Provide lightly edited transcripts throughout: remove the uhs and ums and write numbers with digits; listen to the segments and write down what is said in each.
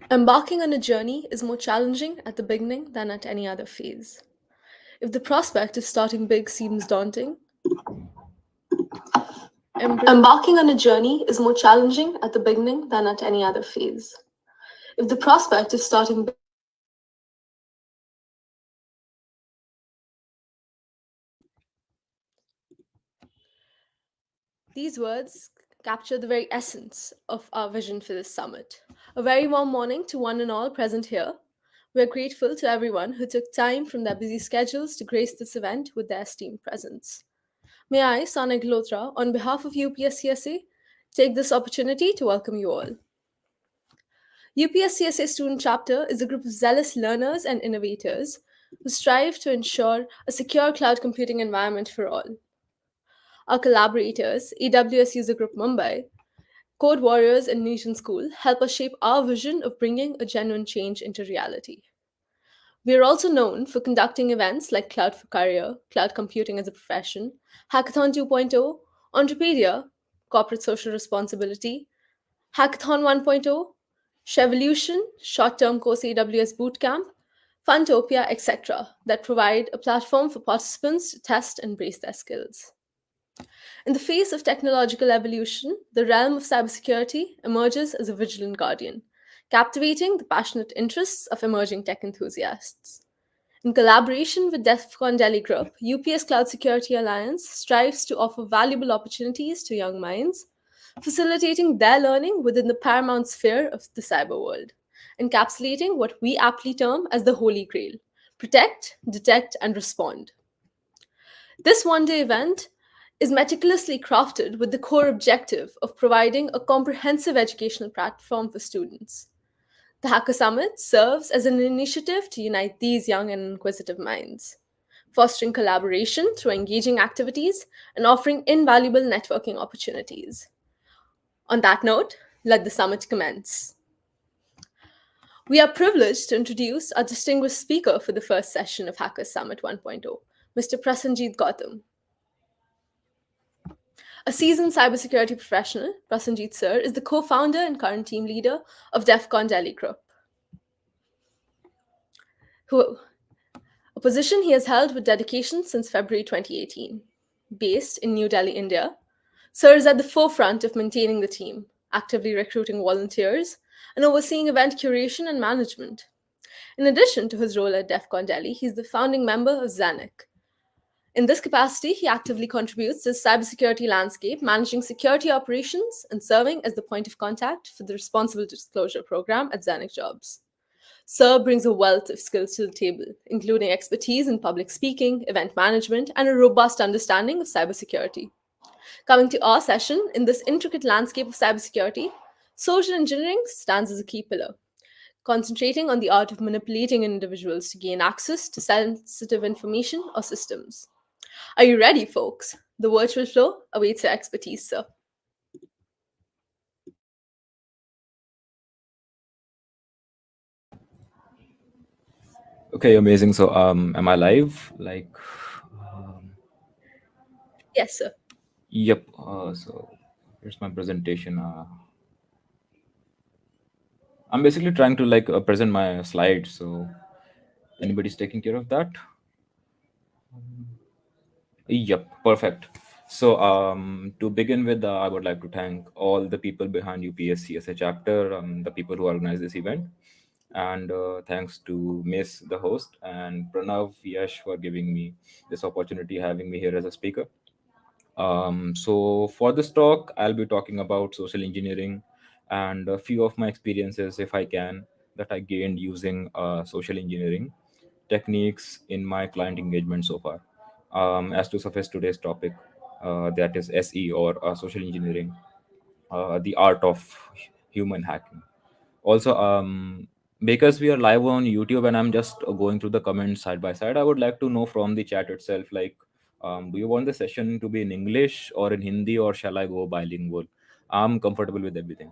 Embarking on a journey is more challenging at the beginning than at any other phase. If the prospect of starting big seems daunting, embarking on a journey is more challenging at the beginning than at any other phase. If the prospect of starting These words capture the very essence of our vision for this summit. A very warm morning to one and all present here. We're grateful to everyone who took time from their busy schedules to grace this event with their esteemed presence. May I, Sanak Lotra, on behalf of UPSCSA, take this opportunity to welcome you all. UPSCSA Student Chapter is a group of zealous learners and innovators who strive to ensure a secure cloud computing environment for all. Our collaborators, AWS User Group Mumbai, Code Warriors, and Nation School, help us shape our vision of bringing a genuine change into reality. We are also known for conducting events like Cloud for Career, Cloud Computing as a Profession, Hackathon 2.0, Entrepedia, Corporate Social Responsibility, Hackathon 1.0, Chevolution, Short Term Course AWS Bootcamp, Funtopia, etc., that provide a platform for participants to test and embrace their skills. In the face of technological evolution, the realm of cybersecurity emerges as a vigilant guardian, captivating the passionate interests of emerging tech enthusiasts. In collaboration with DEFCON Delhi Group, UPS Cloud Security Alliance strives to offer valuable opportunities to young minds, facilitating their learning within the paramount sphere of the cyber world, encapsulating what we aptly term as the Holy Grail: protect, detect, and respond. This one day event is meticulously crafted with the core objective of providing a comprehensive educational platform for students. The Hacker Summit serves as an initiative to unite these young and inquisitive minds, fostering collaboration through engaging activities and offering invaluable networking opportunities. On that note, let the summit commence. We are privileged to introduce our distinguished speaker for the first session of Hackers Summit 1.0, Mr. Prasanjit Gautam. A seasoned cybersecurity professional, Prasanjit Sir is the co-founder and current team leader of DEFCON Delhi Group, who a position he has held with dedication since February 2018. Based in New Delhi, India, Sir is at the forefront of maintaining the team, actively recruiting volunteers, and overseeing event curation and management. In addition to his role at DEFCON Delhi, he's the founding member of Zanuck. In this capacity, he actively contributes to the cybersecurity landscape, managing security operations and serving as the point of contact for the Responsible Disclosure Program at Zanuck Jobs. Sir brings a wealth of skills to the table, including expertise in public speaking, event management, and a robust understanding of cybersecurity. Coming to our session, in this intricate landscape of cybersecurity, social engineering stands as a key pillar, concentrating on the art of manipulating individuals to gain access to sensitive information or systems. Are you ready, folks? The virtual flow awaits your expertise, sir. Okay, amazing. So, am I live? Yes, sir. Yep. So, here's my presentation. I'm basically trying to present my slides. So, anybody's taking care of that? Yep, perfect. So, to begin with, I would like to thank all the people behind UPSCSA chapter, the people who organized this event, and thanks to Miss, the host, and Pranav, Yash for giving me this opportunity, having me here as a speaker. So for this talk, I'll be talking about social engineering and a few of my experiences, if I can, that I gained using social engineering techniques in my client engagement so far. As to surface today's topic, that is SE or social engineering, the art of human hacking. Also, because we are live on YouTube and I'm just going through the comments side by side, I would like to know from the chat itself, do you want the session to be in English or in Hindi, or shall I go bilingual? I'm comfortable with everything.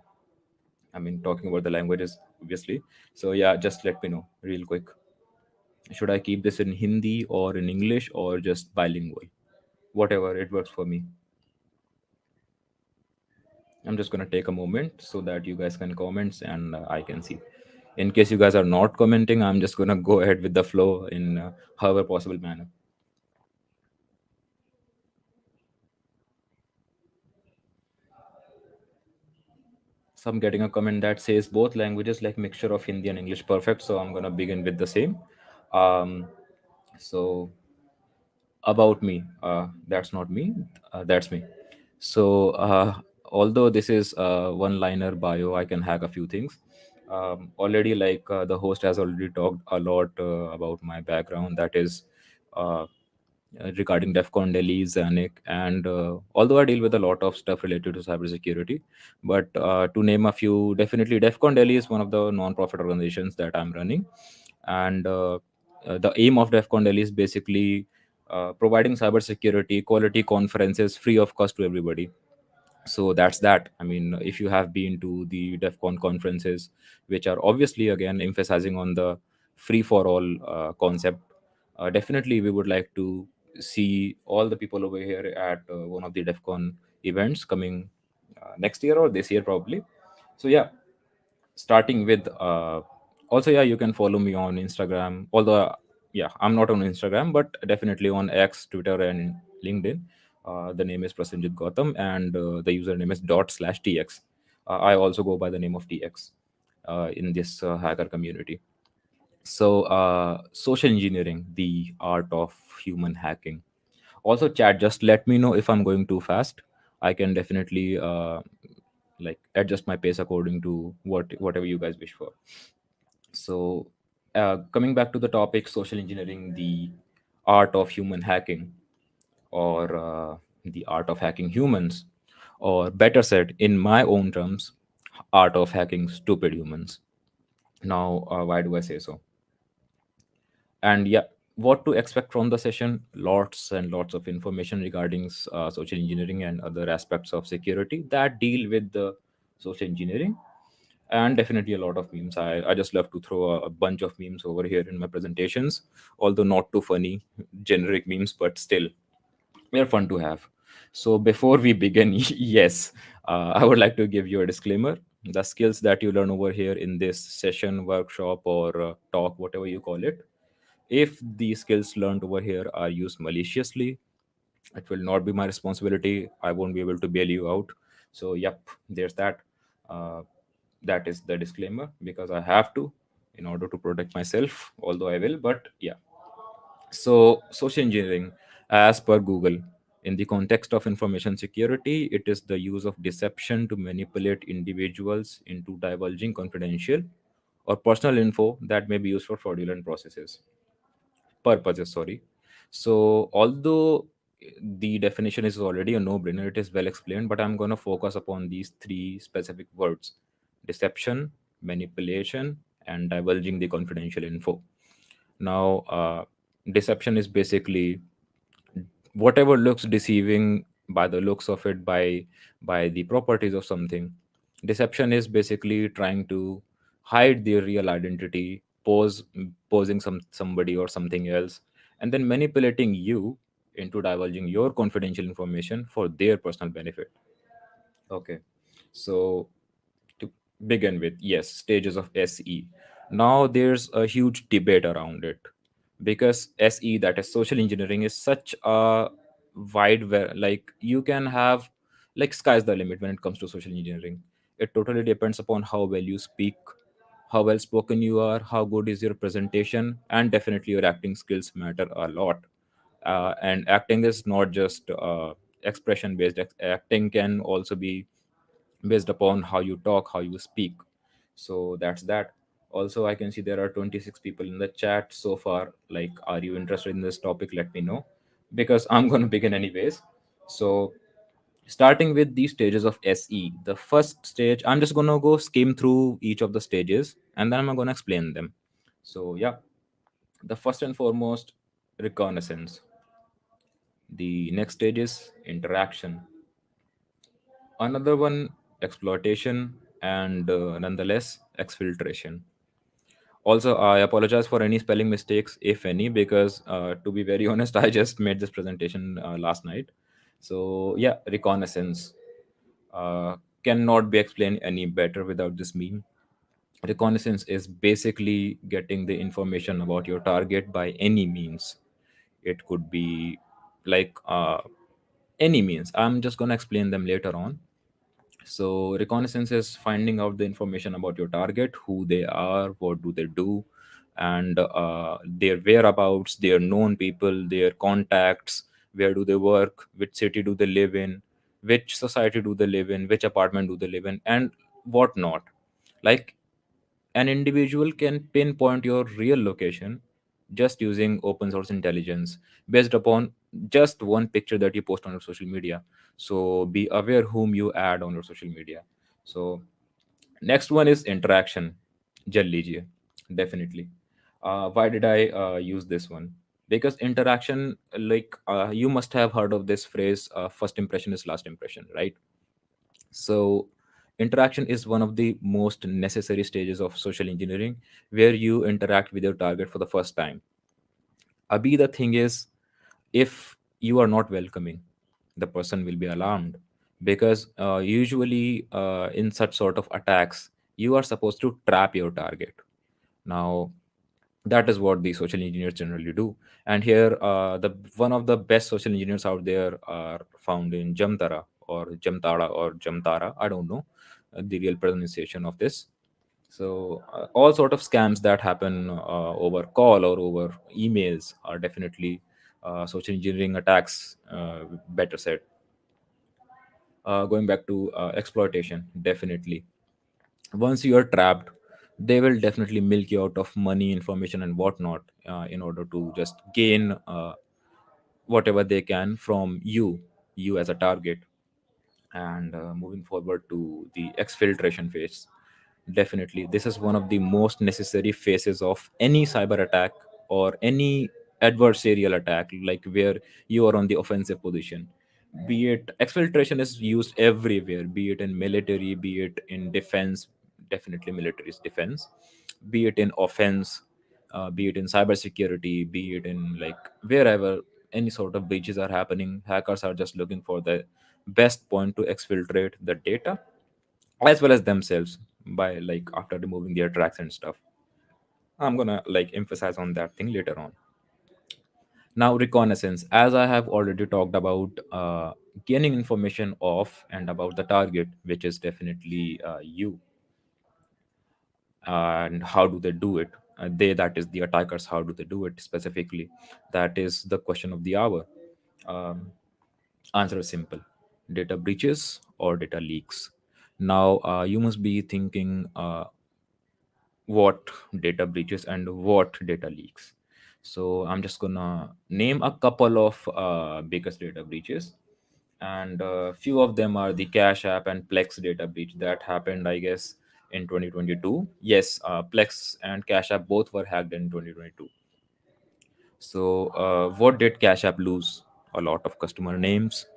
I mean, talking about the languages, obviously. So yeah, just let me know real quick. Should I keep this in Hindi or in English or just bilingual? Whatever, it works for me. I'm just gonna take a moment so that you guys can comment and I can see. In case you guys are not commenting, I'm just gonna go ahead with the flow in however possible manner. So I'm getting a comment that says both languages like mixture of Hindi and English perfect. So I'm gonna begin with the same. Um, so about me, that's not me, that's me. So although this is one liner bio, I can hack a few things. Already, like the host has already talked a lot about my background, that is uh, regarding DEFCON Delhi, Zanik, and although I deal with a lot of stuff related to cybersecurity, but to name a few, definitely DEFCON Delhi is one of the non-profit organizations that I'm running, and the aim of DEFCON Delhi is basically providing cybersecurity quality conferences free of cost to everybody. So that's that. I mean, if you have been to the DEFCON conferences, which are obviously again emphasizing on the free for all concept, definitely we would like to see all the people over here at one of the DEFCON events coming next year or this year probably. So yeah, starting with also, yeah, you can follow me on Instagram, although yeah, I'm not on Instagram, but definitely on X, Twitter, and LinkedIn. The name is Prasenjit Gautam, and the username is /tx. I also go by the name of TX in this hacker community. So social engineering, the art of human hacking. Also, chat, just let me know if I'm going too fast. I can definitely like adjust my pace according to whatever you guys wish for. So coming back to the topic, social engineering, the art of human hacking, or the art of hacking humans, or better said in my own terms, art of hacking stupid humans. Now why do I say so? And yeah, what to expect from the session? Lots and lots of information regarding social engineering and other aspects of security that deal with the social engineering, and definitely a lot of memes. I just love to throw a bunch of memes over here in my presentations, although not too funny generic memes, but still they're fun to have. So before we begin, yes, I would like to give you a disclaimer. The skills that you learn over here in this session, workshop, or talk, whatever you call it, if the skills learned over here are used maliciously, it will not be my responsibility. I won't be able to bail you out. So yep, there's that. uh, that is the disclaimer, because I have to, in order to protect myself, although I will, but yeah. So social engineering, as per Google, in the context of information security, it is the use of deception to manipulate individuals into divulging confidential or personal info that may be used for fraudulent processes purposes, sorry. So although the definition is already a no brainer, it is well explained, but I'm going to focus upon these three specific words: deception, manipulation, and divulging the confidential info. Now deception is basically whatever looks deceiving by the looks of it, by the properties of something. Deception is basically trying to hide their real identity, posing somebody or something else, and then manipulating you into divulging your confidential information for their personal benefit. Okay. So to begin with, yes, stages of SE. Now there's a huge debate around it, because SE, that is social engineering, is such a like you can have, like, sky's the limit when it comes to social engineering. It totally depends upon how well you speak, how well spoken you are, how good is your presentation, and definitely your acting skills matter a lot. And acting is not just expression based. Acting can also be based upon how you talk, how you speak. So that's that. Also, I can see there are 26 people in the chat so far. Like, are you interested in this topic? Let me know, because I'm going to begin anyways. So starting with the stages of SE, the first stage, I'm just going to go skim through each of the stages, and then I'm going to explain them. So yeah, the first and foremost, reconnaissance. The next stage is interaction. Another one, exploitation, and nonetheless, exfiltration. Also, I apologize for any spelling mistakes, if any, because to be very honest, I just made this presentation last night. So yeah, reconnaissance cannot be explained any better without this meme. Reconnaissance is basically getting the information about your target by any means. It could be like any means. I'm just going to explain them later on. So reconnaissance is finding out the information about your target, who they are, what do they do, and their whereabouts, their known people, their contacts, where do they work, which city do they live in, which society do they live in, which apartment do they live in, and what not. Like, an individual can pinpoint your real location just using open source intelligence based upon just one picture that you post on your social media. So be aware whom you add on your social media. So next one is interaction. Jal lijiye. Definitely. Why did I use this one? Because interaction, like, you must have heard of this phrase, first impression is last impression, right? So, interaction is one of the most necessary stages of social engineering where you interact with your target for the first time. Abhi, the thing is, if you are not welcoming, the person will be alarmed because usually in such sort of attacks, you are supposed to trap your target. Now, that is what the social engineers generally do. And here, the one of the best social engineers out there are found in Jamtara or Jamtara or Jamtara. I don't know the real pronunciation of this. So all sort of scams that happen over call or over emails are definitely social engineering attacks. Better said. Going back to exploitation, definitely once you are trapped, they will definitely milk you out of money, information, and whatnot in order to just gain whatever they can from you as a target. And moving forward to the exfiltration phase, definitely this is one of the most necessary phases of any cyber attack or any adversarial attack, like where you are on the offensive position. Be it exfiltration is used everywhere, be it in military, be it in defense. Definitely military is defense. Be it in offense, be it in cybersecurity, be it in like wherever any sort of breaches are happening, hackers are just looking for the best point to exfiltrate the data as well as themselves by like after removing their tracks and stuff. I'm gonna like emphasize on that thing later on. Now, reconnaissance, as I have already talked about, gaining information of and about the target, which is definitely you. And how do they do it? They, that is the attackers, how do they do it specifically? That is the question of the hour. um, Answer is simple: data breaches or data leaks. Now, you must be thinking, what data breaches and what data leaks. So I'm just gonna name a couple of biggest data breaches, and few of them are the Cash App and Plex data breach that happened, I guess, in 2022. Yes, Plex and Cash App both were hacked in 2022. So, what did Cash App lose? A lot of customer names,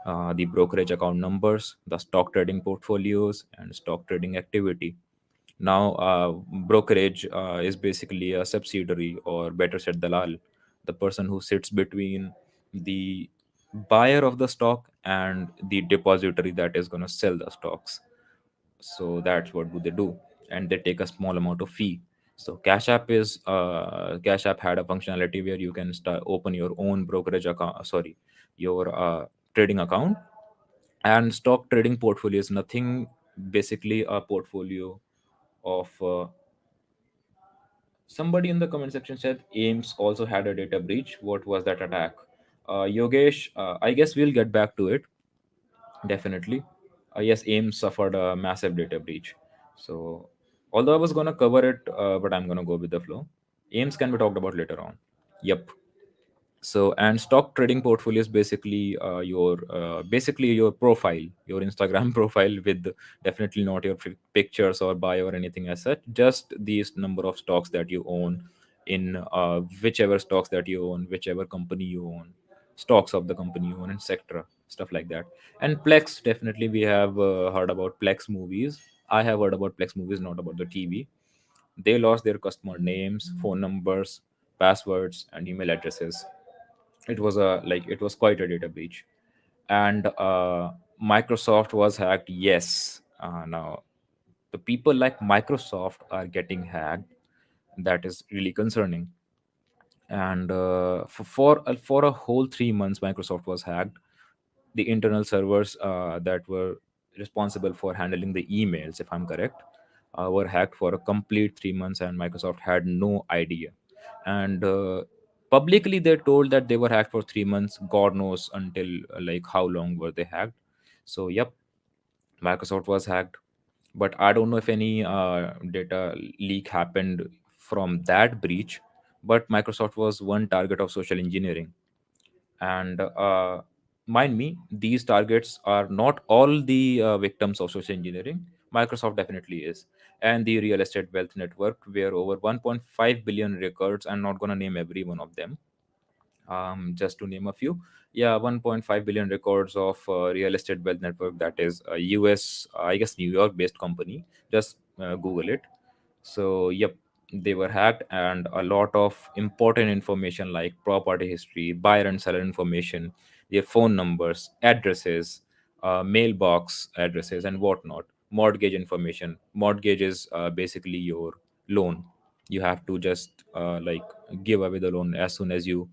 the brokerage account numbers, the stock trading portfolios, and stock trading activity. Now, brokerage is basically a subsidiary, or better said, dalal, the person who sits between the buyer of the stock and the depository that is going to sell the stocks. So that's what do they do, and they take a small amount of fee. So Cash App had a functionality where you can start open your own brokerage account, sorry, your trading account. And stock trading portfolio is nothing, basically a portfolio of somebody in the comment section said Ames also had a data breach. What was that attack? Yogesh, I guess we'll get back to it. Definitely. Yes, Ames suffered a massive data breach. So, although I was going to cover it, but I'm going to go with the flow. Ames can be talked about later on. Yep. So, and stock trading portfolio is basically your profile, your Instagram profile, with definitely not your pictures or bio or anything as such, just these number of stocks that you own in whichever stocks that you own, whichever company you own, stocks of the company you own, etc., stuff like that. And Plex, definitely we have heard about Plex movies. I have heard about Plex movies, not about the TV. They lost their customer names, phone numbers, passwords, and email addresses. It was quite a data breach. And Microsoft was hacked, yes. Now, the people like Microsoft are getting hacked. That is really concerning. And for a whole 3 months, Microsoft was hacked. The internal servers that were responsible for handling the emails, if I'm correct, were hacked for a complete 3 months, and Microsoft had no idea. And publicly they told that they were hacked for 3 months. God knows until like how long were they hacked. So yep, Microsoft was hacked. But I don't know if any data leak happened from that breach. But Microsoft was one target of social engineering. And mind me, these targets are not all the victims of social engineering. Microsoft definitely is. And the real estate wealth network, where over 1.5 billion records, I'm not going to name every one of them, just to name a few. Yeah, 1.5 billion records of real estate wealth network. That is a US, I guess, New York based company. Just Google it. So yep, they were hacked, and a lot of important information like property history, buyer and seller information, their phone numbers, addresses, mailbox addresses, and whatnot. Mortgage information. Mortgage is basically your loan. You have to just like give away the loan as soon as you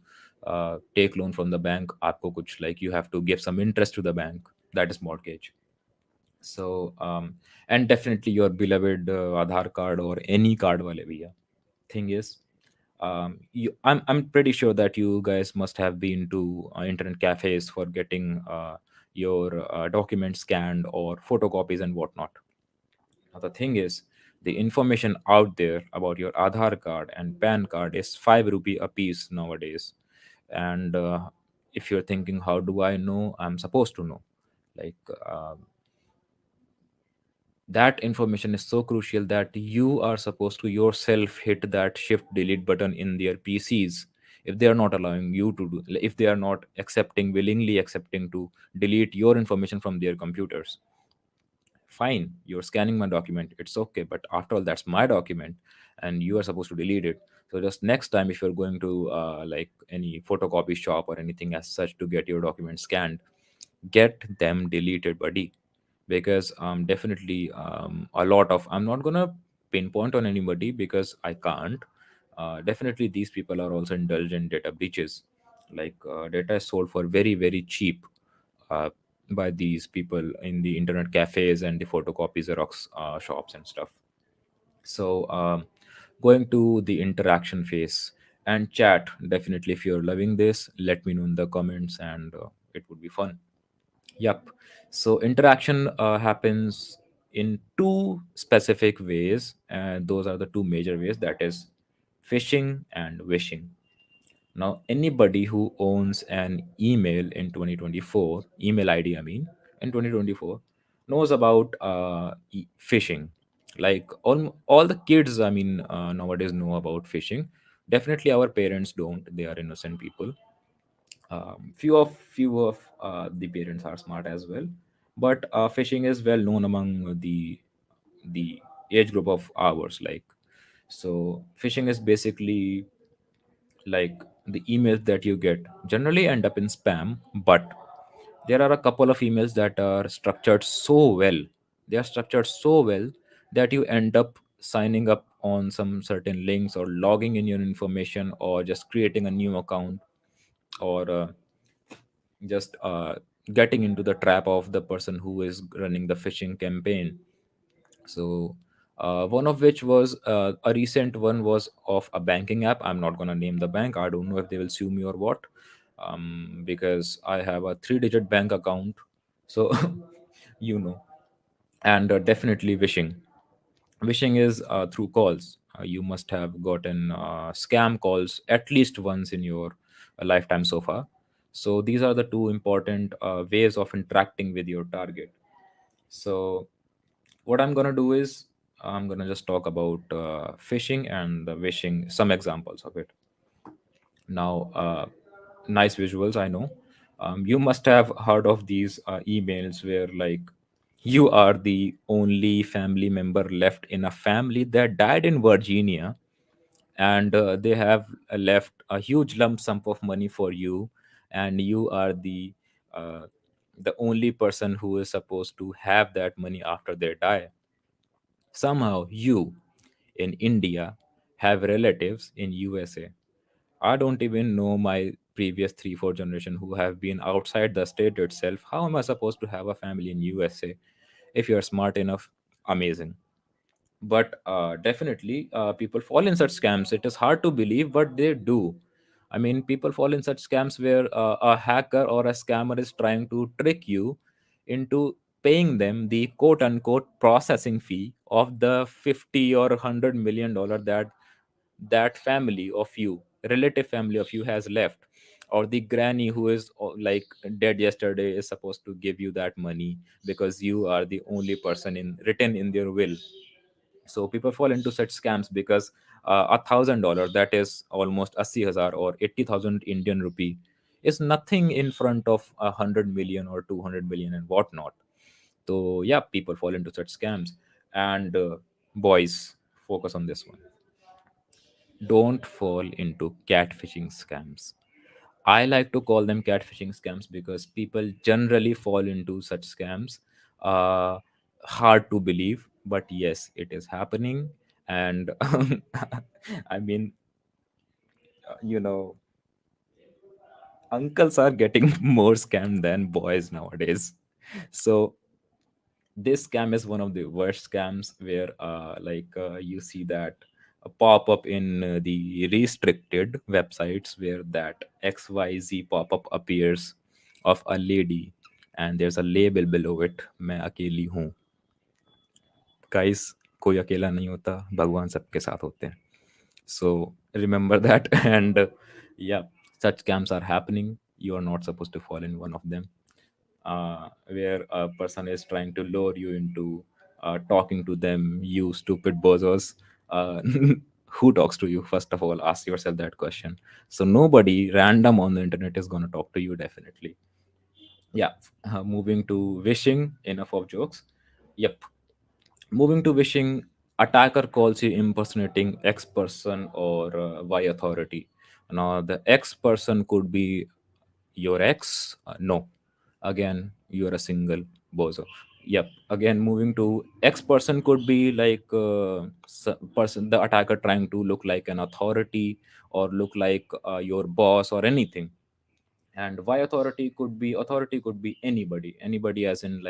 take loan from the bank. आपको कुछ like you have to give some interest to the bank. That is mortgage. So and definitely your beloved Aadhaar card or any card wale bhaiya. Thing is, I'm pretty sure that you guys must have been to internet cafes for getting your documents scanned or photocopies and whatnot. Now the thing is, the information out there about your Aadhaar card and PAN card is 5 rupee a piece nowadays. And if you're thinking, how do I know? I'm supposed to know. Like that information is so crucial that you are supposed to yourself hit that shift delete button in their PCs. If they are not allowing you to do, if they are not accepting, willingly accepting to delete your information from their computers, fine, you're scanning my document, it's okay, but after all, that's my document, and you are supposed to delete it. So just next time, if you're going to like any photocopy shop or anything as such to get your documents scanned, get them deleted, buddy. Because definitely a lot of, I'm not gonna pinpoint on anybody because I can't. Definitely these people are also indulged in data breaches. Like data is sold for very very cheap uh, by these people in the internet cafes and the photocopy xerox shops and stuff. So going to the interaction phase and chat, definitely if you're loving this, let me know in the comments, and it would be fun. Yep. So interaction happens in two specific ways, and those are the two major ways. That is phishing and wishing. Now, anybody who owns an email in 2024, email ID, I mean, in 2024, knows about phishing. Like all the kids, I mean, nowadays know about phishing. Definitely, our parents don't. They are innocent people. Few of the parents are smart as well, but phishing is well known among the age group of ours. Like, so phishing is basically like the emails that you get generally end up in spam, but there are a couple of emails that are structured so well. They are structured so well that you end up signing up on some certain links or logging in your information or just creating a new account, or just getting into the trap of the person who is running the phishing campaign. So one of which was a recent one was of a banking app. I'm not going to name the bank. I don't know if they will sue me or what, because I have a 3-digit bank account. So you know. And definitely wishing is through calls. You must have gotten scam calls at least once in your lifetime so far. So these are the two important ways of interacting with your target. So what I'm gonna do is I'm gonna just talk about phishing and the wishing, some examples of it. Now, nice visuals, I know. You must have heard of these emails where, like, you are the only family member left in a family that died in Virginia, and they have left a huge lump sum of money for you, and you are uh, the only person who is supposed to have that money after they die. Somehow you in India have relatives in USA. I don't even know my previous 3 4 generation who have been outside the state itself. How am I supposed to have a family in USA? If you're smart enough, amazing. But definitely people fall in such scams. It is hard to believe, but they do. I mean, people fall in such scams where a hacker or a scammer is trying to trick you into paying them the quote unquote processing fee of the 50 or $100 million that family of you, relative family of you, has left. Or the granny who is like dead yesterday is supposed to give you that money because you are the only person in written in their will. So people fall into such scams because $1,000, that is almost 80,000 or 80,000 Indian rupee, is nothing in front of 100 million or 200 million and whatnot. So yeah, people fall into such scams. And boys, focus on this one. Don't fall into catfishing scams. I like to call them catfishing scams because people generally fall into such scams. Uh, Hard to believe, but yes, it is happening. And I mean, you know, uncles are getting more scammed than boys nowadays. So this scam is one of the worst scams where you see that pop up in the restricted websites where that xyz pop up appears of a lady, and there's a label below it, मैं अकेली हूँ. Guys, कोई अकेला नहीं होता, भगवान सबके साथ होते हैं. So remember that. And yeah, such scams are happening. You are not supposed to fall in one of them, where a person is trying to lure you into talking to them. You stupid bozos. uh, who talks to you? First of all, ask yourself that question. So nobody random on the internet is going to talk to you, definitely. Yeah. Moving to wishing, enough of jokes. Yep. Moving to wishing, attacker calls you impersonating X person or Y authority. Now, the X person could be your ex. No. Again, you're a single bozo. Yep. Again, moving to X person could be like person, the attacker trying to look like an authority or look like your boss or anything. And why authority could be anybody, as in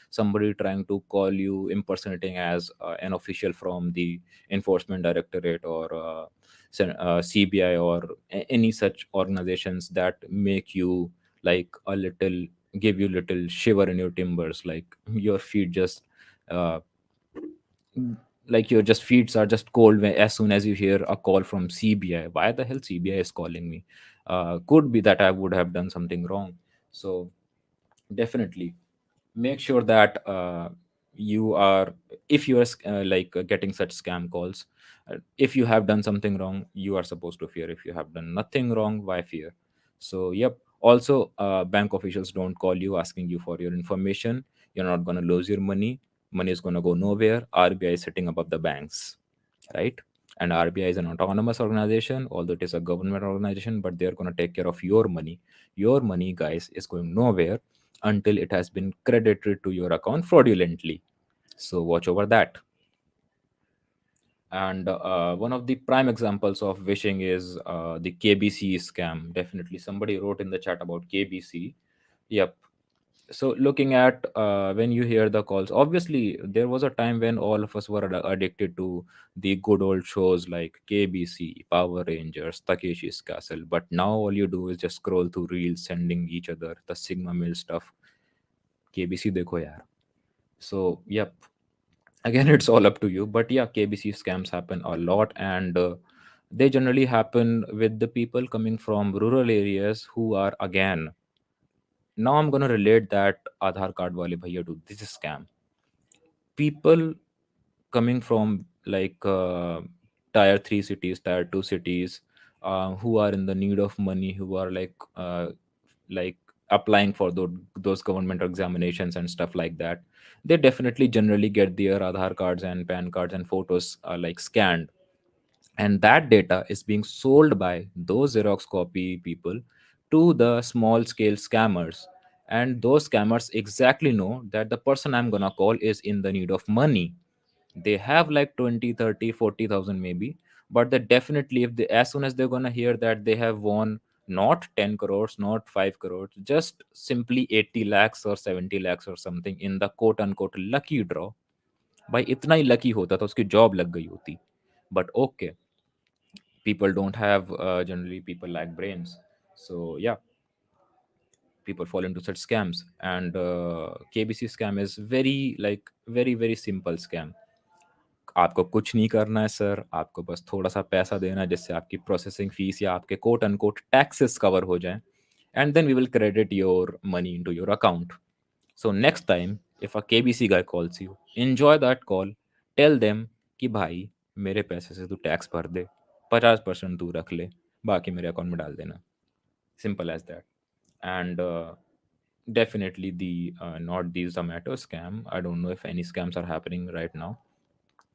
somebody trying to call you impersonating as an official from the enforcement directorate or CBI or any such organizations that make you like a little, give you little shiver in your timbers, like your feet just uh, like your just feet are just cold as soon as you hear a call from CBI. Why the hell CBI is calling me? Could be that I would have done something wrong. So definitely make sure that you are, if you are getting such scam calls, if you have done something wrong, you are supposed to fear. If you have done nothing wrong, why fear? So yep. Also, bank officials don't call you asking you for your information. You're not going to lose your money. Money is going to go nowhere. RBI is sitting above the banks, right? And RBI is an autonomous organization, although it is a government organization, but they're going to take care of your money. Your money, guys, is going nowhere until it has been credited to your account fraudulently. So watch over that. And one of the prime examples of phishing is the KBC scam. Definitely, somebody wrote in the chat about KBC. Yep. So looking at when you hear the calls, obviously there was a time when all of us were addicted to the good old shows like KBC, Power Rangers, Takeshi's Castle. But now all you do is just scroll through reels, sending each other the Sigma Mill stuff. KBC dekho yaar. So yep, again it's all up to you. But yeah, KBC scams happen a lot, and they generally happen with the people coming from rural areas who are, again, now I'm going to relate that Aadhaar card wale bhaiya to this scam. People coming from tier 3 cities, tier 2 cities, who are in the need of money, who are like applying for those government examinations and stuff like that, they definitely generally get their Aadhaar cards and PAN cards and photos scanned, and that data is being sold by those Xerox copy people to the small scale scammers. And those scammers exactly know that the person I'm gonna call is in the need of money. They have like 20, 30, 40,000 maybe, but they definitely, if they, as soon as they're gonna hear that they have won not 10 crores, not 5 crores, just simply 80 lakhs or 70 lakhs or something in the quote unquote lucky draw, भाई इतना ही lucky होता तो उसकी job लग गई होती. But okay, people don't have, generally people lack brains. So yeah, people fall into such scams. And KBC scam is very, like, very very simple scam. आपको कुछ नहीं करना है सर, आपको बस थोड़ा सा पैसा देना है जिससे आपकी प्रोसेसिंग फीस या आपके कोट अनकोट टैक्सेस कवर हो जाएं, and then we will credit your money into your account. So next time if a KBC guy calls you, enjoy that call. Tell them कि भाई मेरे पैसे से तू टैक्स भर दे, 50% तू रख ले, बाकी मेरे अकाउंट में डाल देना. Simple as that. And definitely the not the Zomato scam. I don't know if any scams are happening right now,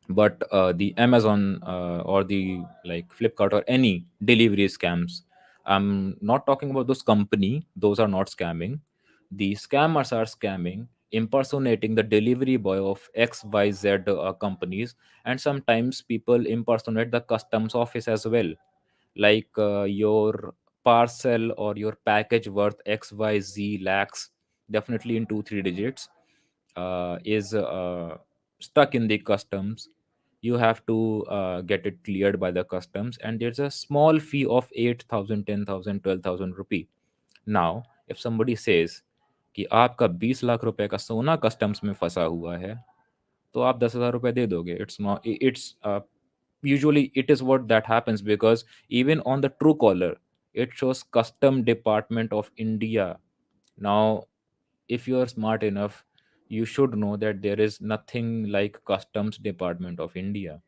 but the Amazon or the like Flipkart or any delivery scams. I'm not talking about those company. Those are not scamming. The scammers are scamming, impersonating the delivery boy of XYZ companies, and sometimes people impersonate the customs office as well, like your parcel or your package worth XYZ lakhs, definitely in 2 3 digits, is stuck in the customs. You have to get it cleared by the customs, and there's a small fee of 8,000, 10,000, 12,000 rupee. Now if somebody says कि आपका 20 लाख रुपए का सोना customs में फंसा हुआ है, तो आप 10,000 रुपए दे दोगे. It's not, it's usually it is what that happens, because even on the true caller it shows custom department of India. Now if you are smart enough, you should know that there is nothing like customs department of India.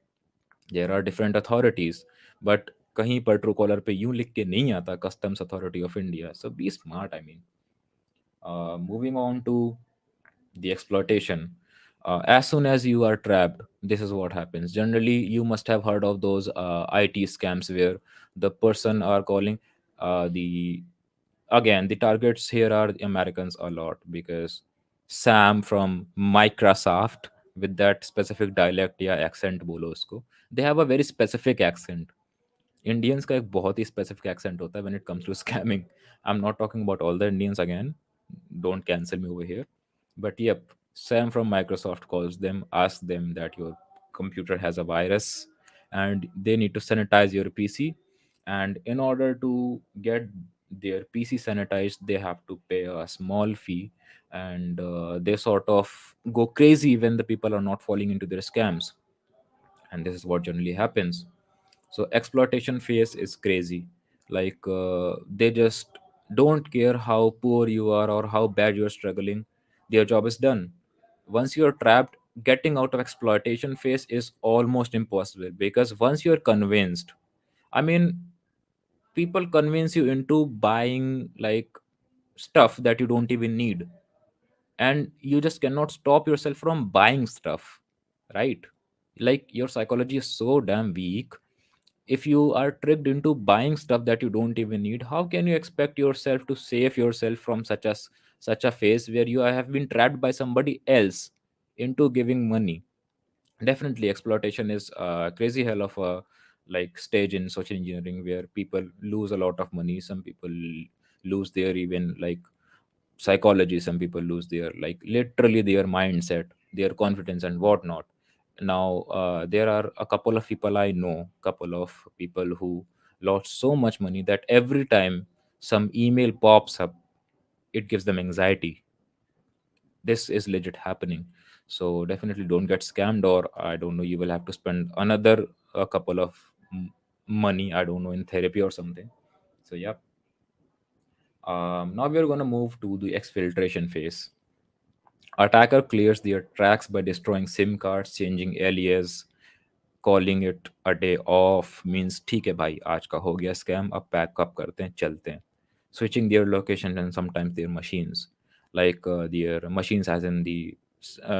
There are different authorities, but कहीं पर true collar पे यूं लिख के नहीं आता customs authority of India. So be smart, I mean. Moving on to the exploitation. As soon as you are trapped, this is what happens. Generally, you must have heard of those IT scams where the person are calling, the again, the targets here are the Americans a lot, because Sam from Microsoft, with that specific dialect या accent बोलो उसको, they have a very specific accent. Indians का एक बहुत ही specific accent होता है when it comes to scamming. I am not talking about all the Indians again, don't cancel me over here. But yep, Sam from Microsoft calls them, asks them that your computer has a virus and they need to sanitize your PC. And in order to get their PC sanitized, they have to pay a small fee. And they sort of go crazy when the people are not falling into their scams. And this is what generally happens. So exploitation phase is crazy. Like they just don't care how poor you are or how bad you're struggling. Their job is done. Once you're trapped, getting out of exploitation phase is almost impossible, because once you're convinced, I mean, people convince you into buying like stuff that you don't even need, and you just cannot stop yourself from buying stuff, right? Like your psychology is so damn weak. If you are tricked into buying stuff that you don't even need, how can you expect yourself to save yourself from such a phase where you have been trapped by somebody else into giving money? Definitely exploitation is a crazy hell of a like stage in social engineering where people lose a lot of money. Some people lose their even like psychology. Some people lose their like literally their mindset, their confidence and whatnot. Now there are a couple of people I know, couple of people who lost so much money that every time some email pops up, it gives them anxiety. This is legit happening. So definitely don't get scammed, or I don't know, you will have to spend another a couple of money, I don't know, in therapy or something. So yeah. Now we're going to move to the exfiltration phase. Attacker clears their tracks by destroying SIM cards, changing alias, calling it a day off, means ठीक है भाई आज का हो गया scam, अब pack up करते हैं चलते हैं. Switching their location and sometimes their machines, like their machines as in the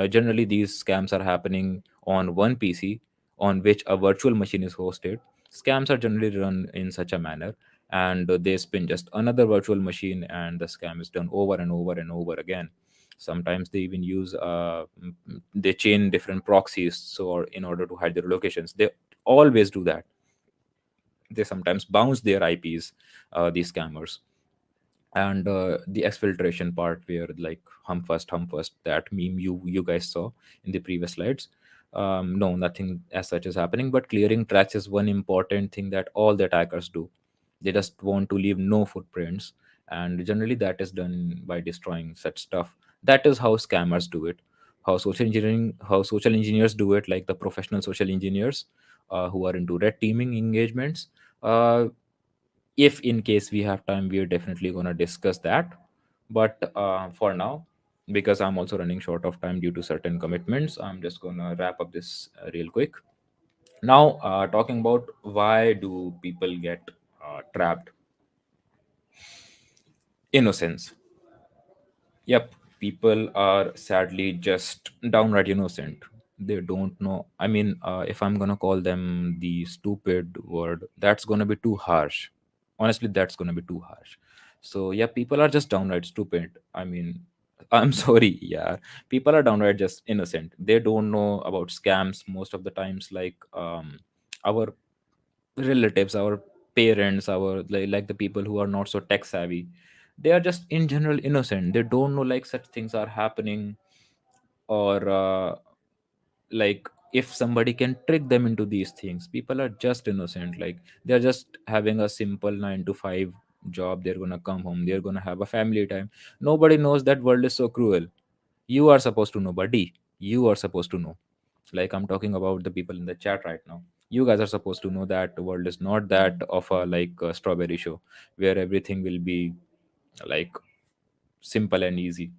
generally these scams are happening on one PC on which a virtual machine is hosted. Scams are generally run in such a manner, and they spin just another virtual machine and the scam is done over and over and over again. Sometimes they even use they chain different proxies so or in order to hide their locations. They always do that. They sometimes bounce their IPs, these scammers. And the exfiltration part, where like hum first, that meme you guys saw in the previous slides. No, nothing as such is happening, but clearing tracks is one important thing that all the attackers do. They just want to leave no footprints, and generally that is done by destroying such stuff. That is how scammers do it. How social engineers do it, like the professional social engineers who are into red teaming engagements. If in case we have time, we're definitely going to discuss that. But for now, because I'm also running short of time due to certain commitments, I'm just going to wrap up this real quick. Now, talking about why do people get trapped. Innocence. Yep, people are sadly just downright innocent. They don't know. I mean, if I'm gonna call them the stupid word, that's gonna be too harsh. Honestly, that's gonna be too harsh. So yeah, people are just downright stupid. I mean, I'm sorry. Yeah, people are downright just innocent. They don't know about scams most of the times. Like our relatives, our parents, our like the people who are not so tech savvy, they are just in general innocent. They don't know like such things are happening, or like if somebody can trick them into these things. People are just innocent, like they're just having a simple 9 to 5 job. They're gonna come home, they're gonna have a family time. Nobody knows that world is so cruel. You are supposed to know, buddy. You are supposed to know. Like I'm talking about the people in the chat right now. You guys are supposed to know that the world is not that of a like a strawberry show where everything will be like simple and easy.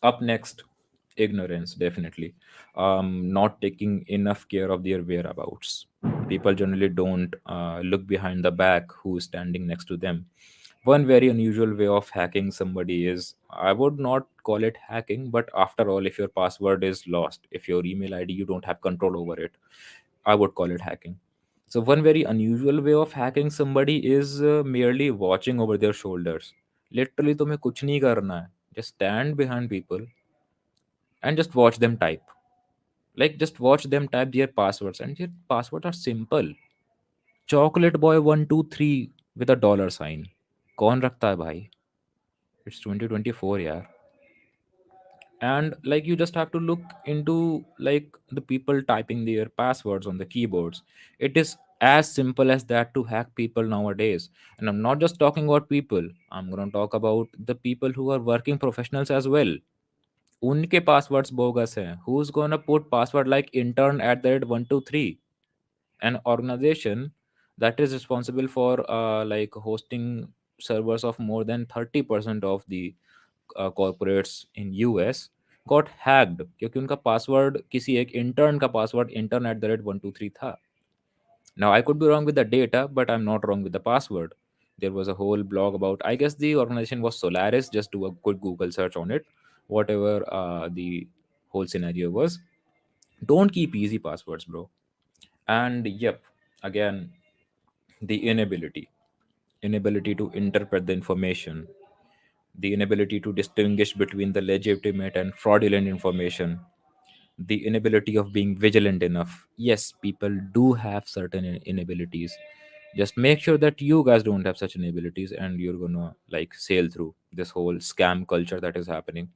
Up next, ignorance, definitely. Not taking enough care of their whereabouts. People generally don't look behind the back who's standing next to them. One very unusual way of hacking somebody is, I would not call it hacking, but after all, if your password is lost, if your email ID, you don't have control over it, I would call it hacking. So, one very unusual way of hacking somebody is merely watching over their shoulders. Literally, तुम्हें कुछ नहीं करना है. Just stand behind people and just watch them type. Like, just watch them type their passwords, and their passwords are simple. Chocolate boy 123 with a dollar sign. कौन रखता है भाई? It's 2024, yeah. And like you just have to look into like the people typing their passwords on the keyboards. It is as simple as that to hack people nowadays. And I'm not just talking about people, I'm going to talk about the people who are working professionals as well. उनके passwords bogus हैं. Who's gonna put password like intern at the rate 123? An organization that is responsible for like hosting servers of more than 30% of the corporates in US got hacked क्योंकि उनका password किसी एक intern का password intern at the rate 123 था. Now I could be wrong with the data, but I'm not wrong with the password. There was a whole blog about, I guess the organization was Solaris. Just do a quick Google search on it, whatever the whole scenario was. Don't keep easy passwords, bro. And yep, again, the inability to interpret the information, the inability to distinguish between the legitimate and fraudulent information, the inability of being vigilant enough. Yes, people do have certain inabilities. Just make sure that you guys don't have such inabilities, and you're gonna like sail through this whole scam culture that is happening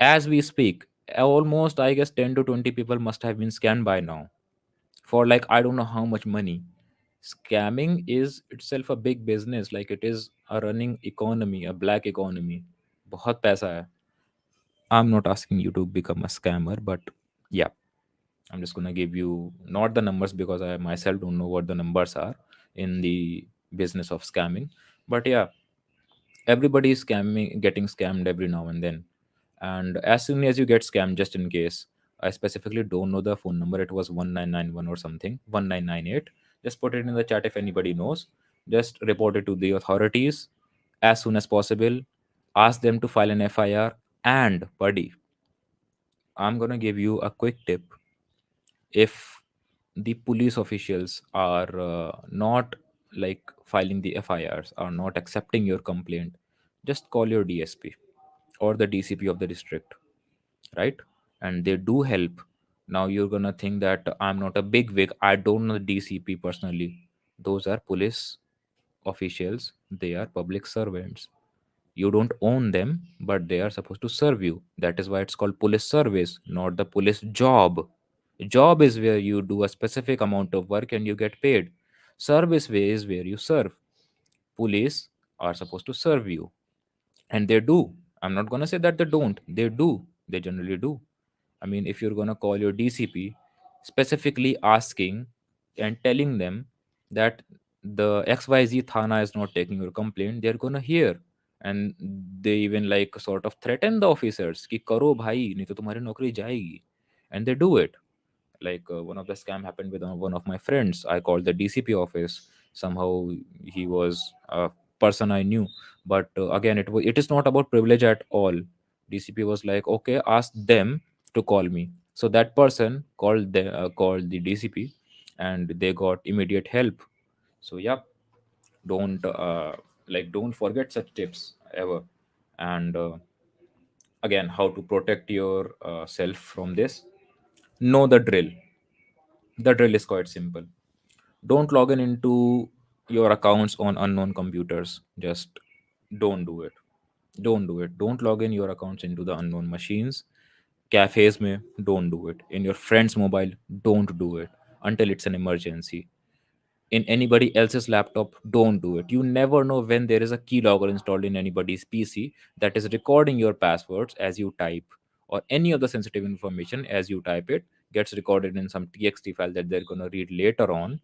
as we speak. Almost, I guess, 10 to 20 people must have been scammed by now for like I don't know how much money. Scamming is itself a big business. Like it is a running economy, a black economy. बहुत पैसा है. I'm not asking you to become a scammer, but yeah, I'm just gonna give you not the numbers because I myself don't know what the numbers are in the business of scamming. But yeah, everybody is scamming, getting scammed every now and then. And as soon as you get scammed, just in case, I specifically don't know the phone number. It was 1991 or something, 1998. Just put it in the chat if anybody knows. Just report it to the authorities as soon as possible. Ask them to file an FIR. And buddy, I'm gonna give you a quick tip. If the police officials are not like filing the FIRs, are not accepting your complaint, just call your DSP. or the DCP of the district, right? And they do help. Now you're gonna think that I'm not a big wig, I don't know the DCP personally. Those are police officials, they are public servants. You don't own them, but they are supposed to serve you. That is why it's called police service, not the police job. Job is where you do a specific amount of work and you get paid. Service way is where you serve. Police are supposed to serve you, and they do. I'm not going to say that they don't. They do. They generally do. I mean, if you're going to call your DCP specifically asking and telling them that the XYZ Thana is not taking your complaint, they're going to hear. And they even like sort of threaten the officers कि करो भाई नहीं तो तुम्हारी नौकरी जाएगी, and they do it. Like one of the scam happened with one of my friends. I called the DCP office. Somehow he was a person I knew, but again it is not about privilege at all. DCP was like, okay, ask them to call me. So that person called the DCP, and they got immediate help. So yeah, don't forget such tips ever. And again, how to protect your self from this? Know the drill. The drill is quite simple. Don't log in into your accounts on unknown computers. Just don't do it. Don't do it. Don't log in your accounts into the unknown machines. Cafes may don't do it. In your friend's mobile, don't do it until it's an emergency. In anybody else's laptop, don't do it. You never know when there is a keylogger installed in anybody's PC that is recording your passwords as you type, or any of the sensitive information as you type it gets recorded in some txt file that they're going to read later on.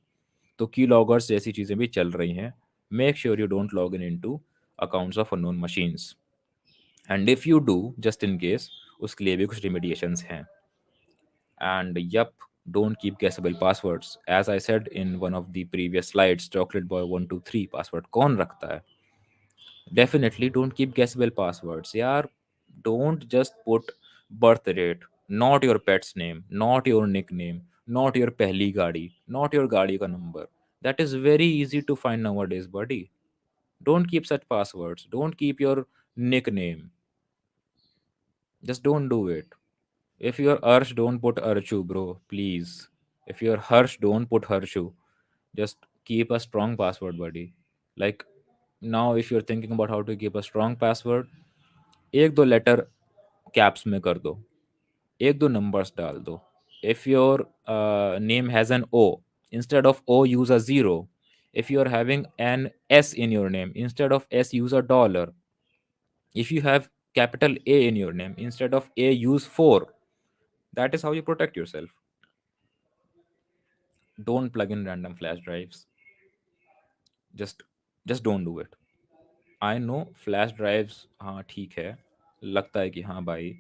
तो की loggers जैसी चीज़ें भी चल रही हैं. Make sure you don't log in into accounts of unknown machines. And if you do, just in case, उसके लिए भी कुछ रिमेडिएशंस हैं. And yup, don't keep guessable passwords. As I said in one of the previous slides, chocolate boy 123 password कौन रखता है? Definitely don't keep guessable passwords. यार, don't just put birth date, not your pet's name, not your nickname, not your पहली गाड़ी, not your गाड़ी का number. That is very easy to find nowadays, buddy. Don't keep such passwords. Don't keep your nickname. Just don't do it. If you're Arsh, don't put Archu, bro. Please. If you're Harsh, don't put Harshu. Just keep a strong password, buddy. Like now, if you're thinking about how to keep a strong password, एक दो letter caps में कर दो, एक दो numbers डाल दो. If your name has an O, instead of O use a zero. If you're having an S in your name, instead of S use a dollar. If you have capital A in your name, instead of A use 4. That is how you protect yourself. Don't plug in random flash drives. Just don't do it. I know flash drives, हाँ ठीक है, लगता है कि हाँ भाई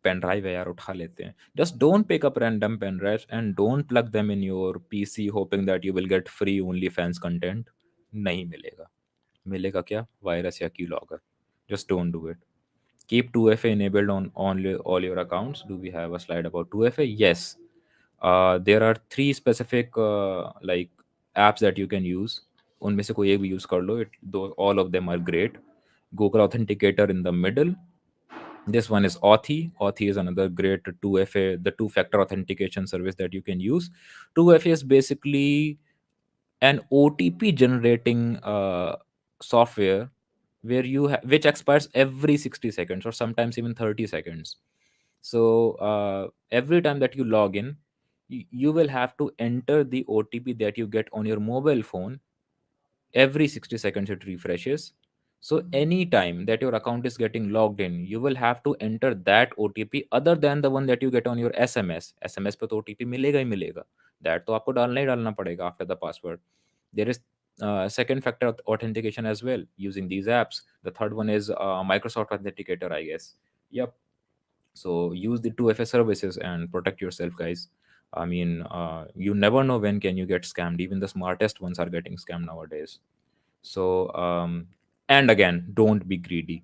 pen drive है यार उठा लेते हैं. Just don't pick up random pen drives and don't plug them in your PC hoping that you will get free OnlyFans content. नहीं मिलेगा. मिलेगा क्या? वायरस या keylogger. Just don't do it. Keep 2FA enabled on all your accounts. Do we have a slide about 2FA? Yes. There are three specific like apps that you can use. उनमें से कोई एक भी use कर लो. All of them are great. Google Authenticator in the middle. This one is Authy. Authy is another great 2FA, the two-factor authentication service that you can use. 2FA is basically an OTP generating software where which expires every 60 seconds or sometimes even 30 seconds. So every time that you log in, you will have to enter the OTP that you get on your mobile phone. Every 60 seconds it refreshes. So anytime that your account is getting logged in, you will have to enter that OTP other than the one that you get on your SMS पे तो OTP मिलेगा ही मिलेगा. That तो आपको डालना ही डालना पड़ेगा after the password. There is second factor authentication as well using these apps. The third one is Microsoft Authenticator, I guess. Yep. So use the 2FA services and protect yourself, guys. I mean, you never know when can you get scammed. Even the smartest ones are getting scammed nowadays. So and again, don't be greedy.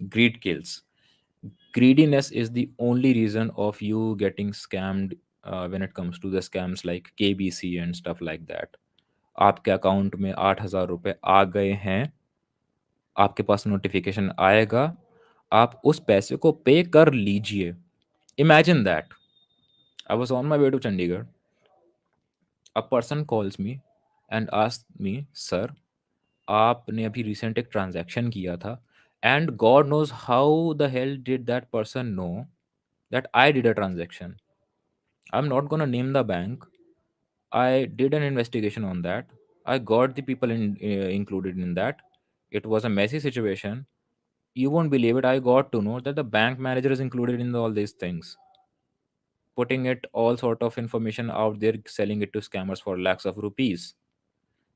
Greed kills. Greediness is the only reason of you getting scammed when it comes to the scams like KBC and stuff like that. आपके account में 8,000 रुपए आ गए हैं, आपके पास notification आएगा, आप उस पैसे को पे कर लीजिए। Imagine that, I was on my way to Chandigarh, a person calls me and asked me, sir आपने अभी रिसेंट एक ट्रांजैक्शन किया था, and God knows how the hell did that person know that I did a transaction. I am not gonna name the bank. I did an investigation on that. I got the people included in that. It was a messy situation. You won't believe it. I got to know that the bank manager is included in all these things, putting it all sort of information out there, selling it to scammers for lakhs of rupees.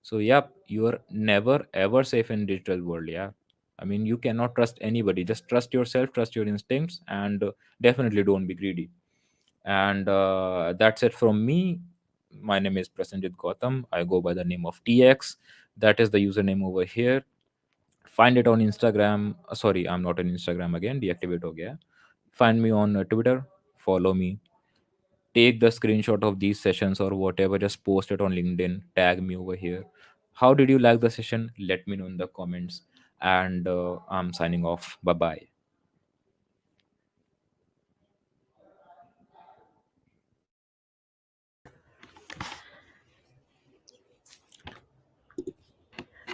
So, yep, you are never ever safe in digital world. Yeah, I mean, you cannot trust anybody. Just trust yourself, trust your instincts, and definitely don't be greedy. And that's it from me. My name is Prasenjit Gautam. I go by the name of TX. That is the username over here. Find it on Instagram. Sorry, I'm not on Instagram again. Deactivate ho gaya. Find me on Twitter. Follow me. Take the screenshot of these sessions or whatever. Just post it on LinkedIn. Tag me over here. How did you like the session? Let me know in the comments. And I'm signing off. Bye bye.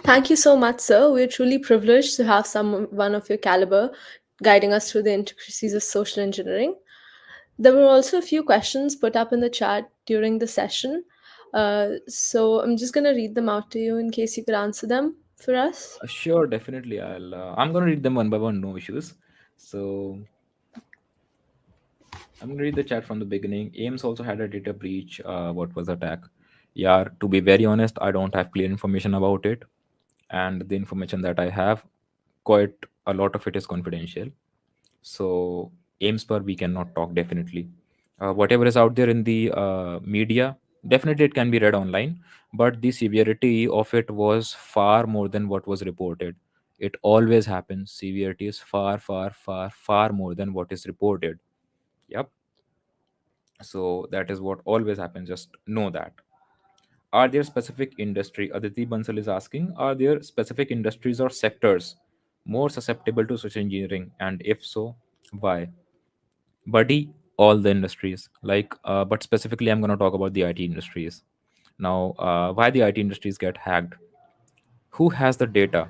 Thank you so much, sir. We're truly privileged to have someone of your caliber guiding us through the intricacies of social engineering. There were also a few questions put up in the chat during the session. So I'm just going to read them out to you in case you could answer them for us. Sure, definitely. I'm gonna read them one by one, no issues. So I'm gonna read the chat from the beginning. Ames also had a data breach. What was the attack? Yeah, to be very honest, I don't have clear information about it, and the information that I have, quite a lot of it is confidential. So Ames per we cannot talk definitely. Whatever is out there in the media, definitely it can be read online, but the severity of it was far more than what was reported. It always happens. Severity is far, far, far, far more than what is reported. Yep. So that is what always happens. Just know that. Are there specific industry? Aditi Bansal is asking, are there specific industries or sectors more susceptible to social engineering? And if so, why? Buddy, all the industries. But specifically, I'm going to talk about the IT industries. Now, why the IT industries get hacked? Who has the data?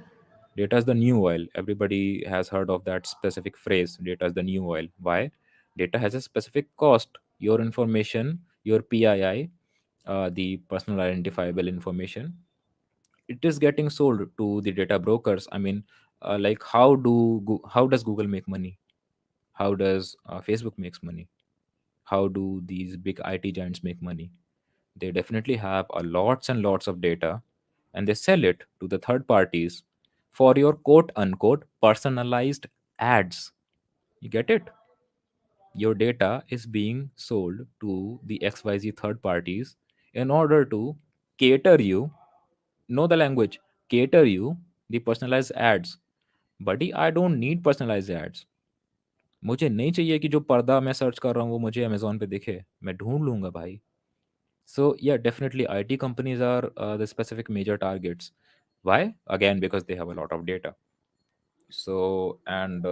Data is the new oil. Everybody has heard of that specific phrase, data is the new oil. Why? Data has a specific cost. Your information, your PII, the personal identifiable information, it is getting sold to the data brokers. I mean, how does Google make money? How does Facebook makes money? How do these big IT giants make money? They definitely have a lots and lots of data, and they sell it to the third parties for your quote unquote personalized ads. You get it? Your data is being sold to the XYZ third parties in order to cater you, know the language, cater you the personalized ads. Buddy, I don't need personalized ads. मुझे नहीं चाहिए कि जो पर्दा मैं search कर रहा हूँ वो मुझे अमेज़न पे दिखे। मैं ढूँढ लूँगा भाई। So yeah, definitely IT companies are the specific major targets. Why? Again, because they have a lot of data. So and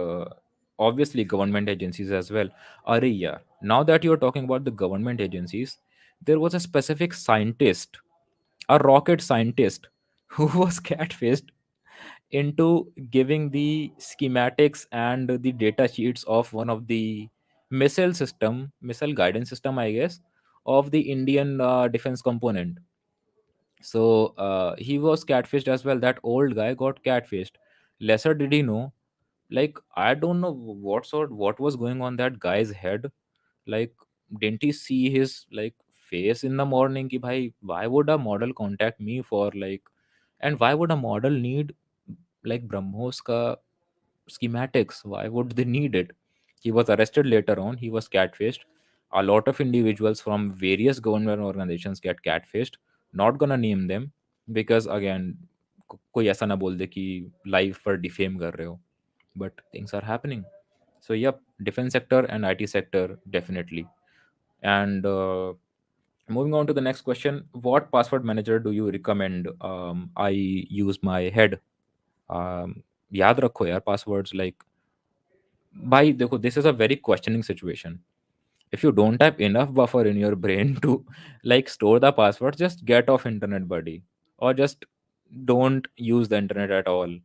obviously government agencies as well. Are yeah. Now that you're talking about the government agencies, there was a specific scientist, a rocket scientist, who was catfished into giving the schematics and the data sheets of one of the missile guidance system, I guess, of the Indian defense component. So he was catfished as well. That old guy got catfished. Lesser did he know, like I don't know what was going on that guy's head. Like, didn't he see his like face in the morning? Ki, bhai, why would a model contact me for like, and why would a model need like BrahMos ka schematics? Why would they need it? He was arrested later on. He was catfished. A lot of individuals from various government organizations get catfished. Not gonna name them because again, कोई ऐसा ना बोल दे कि live पर defame कर रहे हो. But things are happening. So yep, defense sector and IT sector definitely. And moving on to the next question, what password manager do you recommend? I use my head. याद रखो यार passwords, like Bhai, देखो, this is a very questioning situation. If you don't have enough buffer in your brain to like store the password, just get off internet, buddy, or just don't use the internet at all.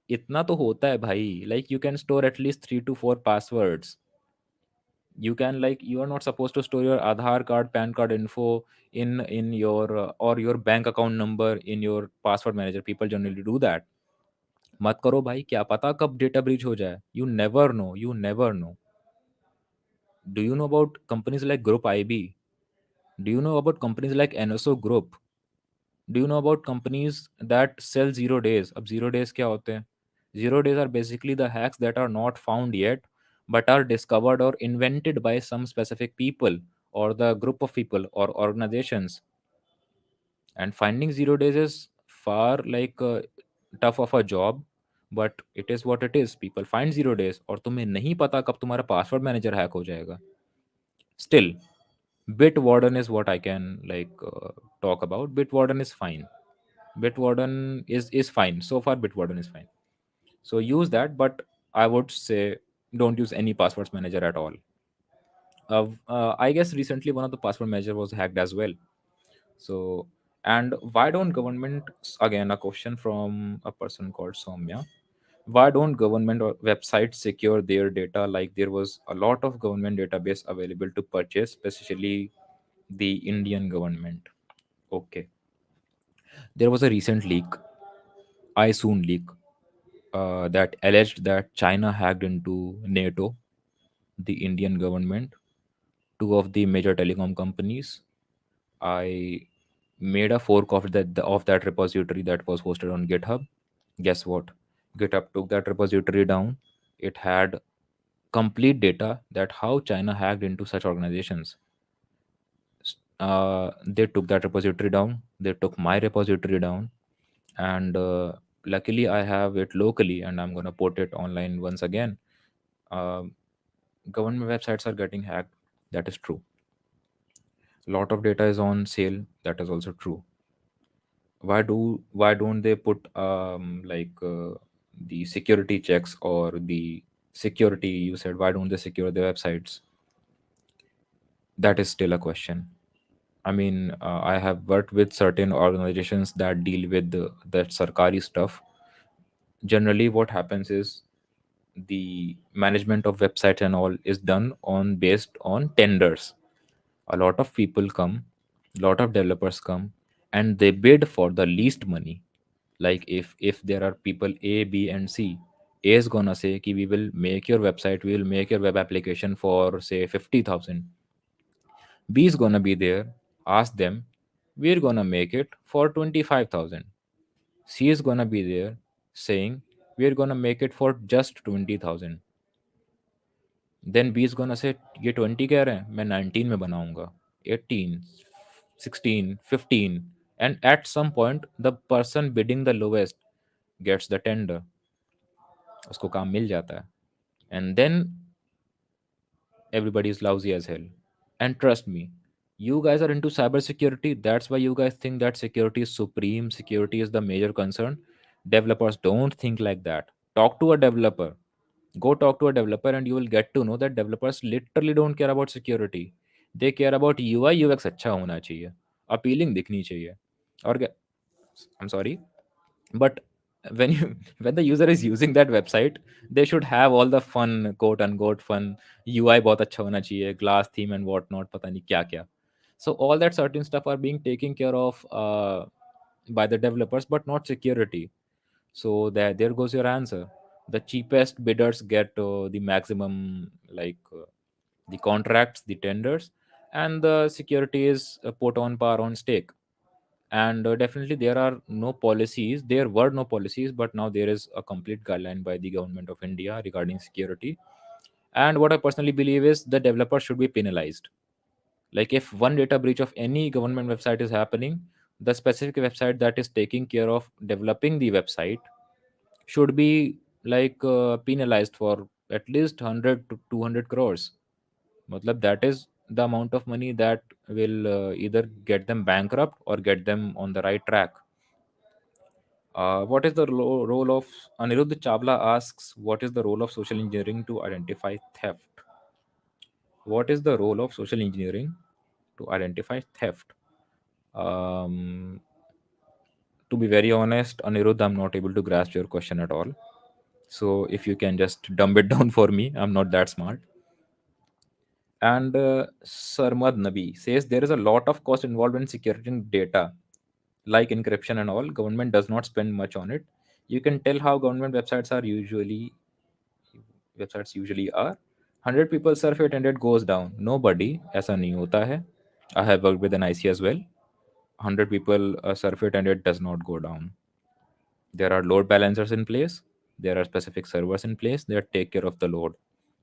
इतना तो होता है भाई. Like you can store at least 3 to 4 passwords. You can, like, you are not supposed to store your Aadhaar card, PAN card info in your or your bank account number in your password manager. People generally do that. मत करो भाई, क्या पता कब data breach हो जाए. You never know, you never know. Do you know about companies like Group IB? Do you know about companies like NSO Group? Do you know about companies that sell 0 days? अब 0 days क्या होते हैं? 0 days are basically the hacks that are not found yet, but are discovered or invented by some specific people or the group of people or organizations. And finding 0 days is far like tough of a job, but it is what it is. People find 0 days और तुम्हें नहीं पता कब तुम्हारा password manager hack हो जाएगा. Still, Bitwarden is what I can talk about. Bitwarden is fine. Bitwarden is fine. So far, Bitwarden is fine. So use that, but I would say don't use any passwords manager at all. I guess recently one of the password manager was hacked as well. So, and why don't government, again a question from a person called Soumya, why don't government or websites secure their data? Like there was a lot of government database available to purchase, especially the Indian government. Okay, there was a recent leak, iSoon leak, that alleged that China hacked into NATO, the Indian government, two of the major telecom companies. I made a fork of that repository that was hosted on GitHub. Guess what? GitHub took that repository down. It had complete data that how China hacked into such organizations. They took that repository down. They took my repository down, and luckily I have it locally, and I'm gonna put it online once again. Um Government websites are getting hacked. That is true. A lot of data is on sale. That is also true. Why don't they put the security checks or the security, you said, why don't they secure their websites? That is still a question. I mean, I have worked with certain organizations that deal with that sarkari stuff. Generally what happens is the management of websites and all is done on based on tenders. A lot of people come, a lot of developers come, and they bid for the least money. Like if there are people A, B, and C, A is gonna say ki we will make your website, we will make your web application for say 50,000. B is gonna be there, ask them, we're gonna make it for 25,000. C is gonna be there saying we're gonna make it for just 20,000. Then B is gonna say ये 20 कह रहे हैं, मैं 19 में बनाऊंगा, 18, 16, 15, and at some point the person bidding the lowest gets the tender. उसको काम मिल जाता है. And then everybody is lousy as hell. And trust me, you guys are into cybersecurity. That's why you guys think that security is supreme, security is the major concern. Developers don't think like that. Talk to a developer. Go talk to a developer, and you will get to know that developers literally don't care about security. They care about UI UX अच्छा होना चाहिए, appealing दिखनी चाहिए. और I'm sorry, but when you when the user is using that website, they should have all the fun, quote unquote fun. UI बहुत अच्छा होना चाहिए, glass theme and whatnot, पता नहीं क्या क्या. So all that certain stuff are being taken care of by the developers, but not security. So there goes your answer. The cheapest bidders get the maximum, the contracts, the tenders, and the security is put on par on stake. And definitely there are no policies, there were no policies, but now there is a complete guideline by the government of India regarding security. And what I personally believe is the developer should be penalized. Like if one data breach of any government website is happening, the specific website that is taking care of developing the website should be penalized for at least 100 to 200 crores. Matlab that is the amount of money that will either get them bankrupt or get them on the right track. What is the role of Anirudh Chabla asks, what is the role of social engineering to identify theft? What is the role of social engineering to identify theft? Um, to be very honest, Anirudh, I'm not able to grasp your question at all. So if you can just dumb it down for me, I'm not that smart. And Sarmad Nabi says there is a lot of cost involved in securing data, like encryption and all. Government does not spend much on it. You can tell how government websites usually are. 100 people surf it and it goes down. Nobody, ऐसा नहीं होता है. I have worked with an IC as well. 100 people surf it and it does not go down. There are load balancers in place. There are specific servers in place that take care of the load.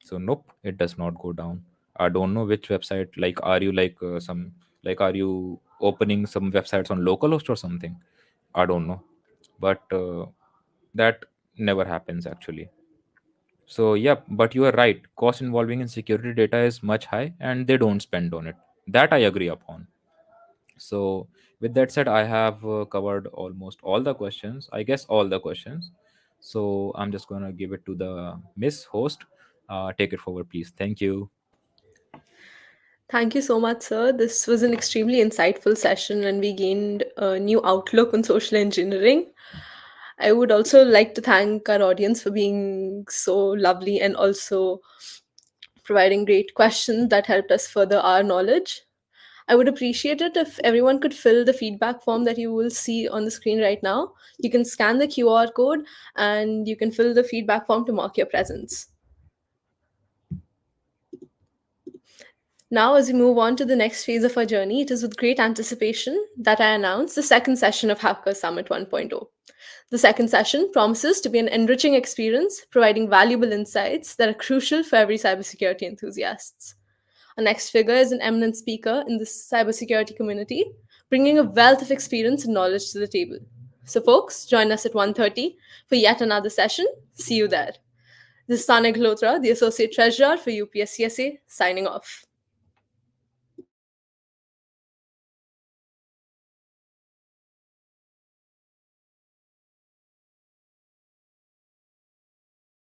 So nope, it does not go down. I don't know which website. Like, are you like some like are you opening some websites on localhost or something? I don't know, but that never happens actually. So yeah, but you are right. Cost involving in security data is much high, and they don't spend on it. That I agree upon. So, with that said, I have covered almost all the questions. I guess all the questions. So, I'm just gonna give it to the Miss Host. Take it forward, please. Thank you. Thank you so much, sir. This was an extremely insightful session, and we gained a new outlook on social engineering. I would also like to thank our audience for being so lovely and also providing great questions that helped us further our knowledge. I would appreciate it if everyone could fill the feedback form that you will see on the screen right now. You can scan the QR code and you can fill the feedback form to mark your presence. Now, as we move on to the next phase of our journey, it is with great anticipation that I announce the second session of Hackers Summit 1.0. The second session promises to be an enriching experience, providing valuable insights that are crucial for every cybersecurity enthusiast. Our next figure is an eminent speaker in the cybersecurity community, bringing a wealth of experience and knowledge to the table. So, folks, join us at 1:30 for yet another session. See you there. This is Sana Glotra, the Associate Treasurer for UPSCSA, signing off.